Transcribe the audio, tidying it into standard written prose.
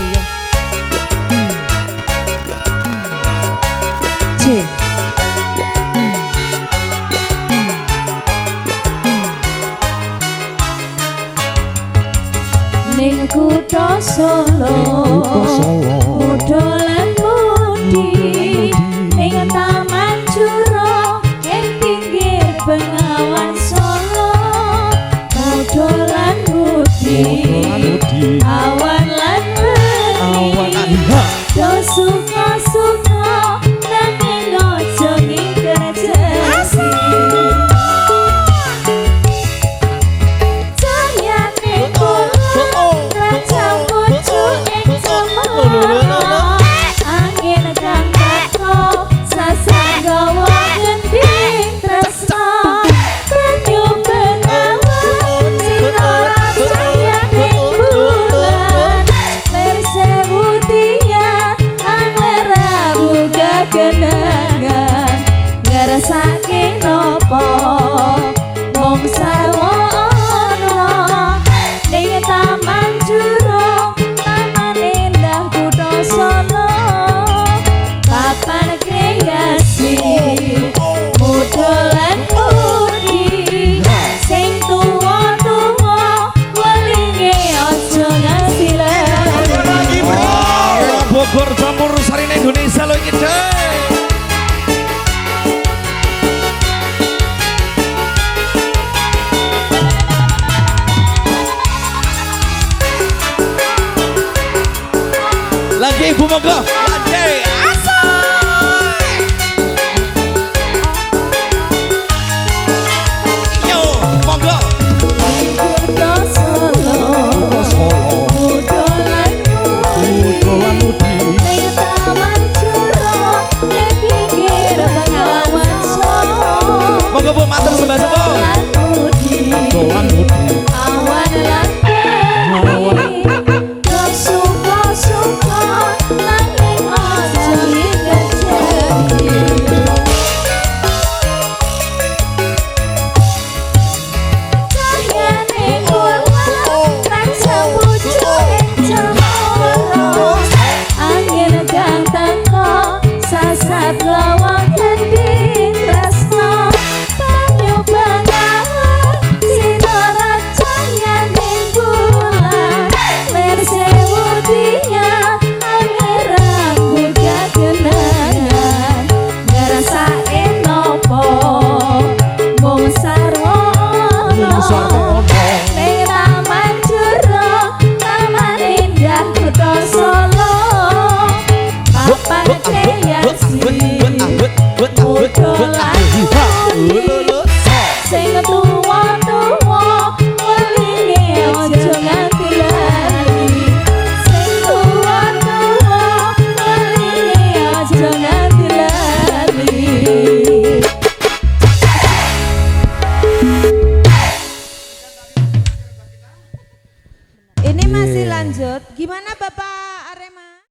iya. Ning kutha Solo dolan mudi ning Taman Juro ing pinggir Bengawan Solo dolan mudi awan lan wengi do suka-suka nanging ojo ngingker jesi kenangan ngerasake nopo mung sawono ning Taman Juro taman indah kutha Solo papan kreasi mudolan mudi sing tuwa-tuwa welinge aja ngasilan Bogor campur sarine Indonesia lho iki lagi Ibu Mogok, lagi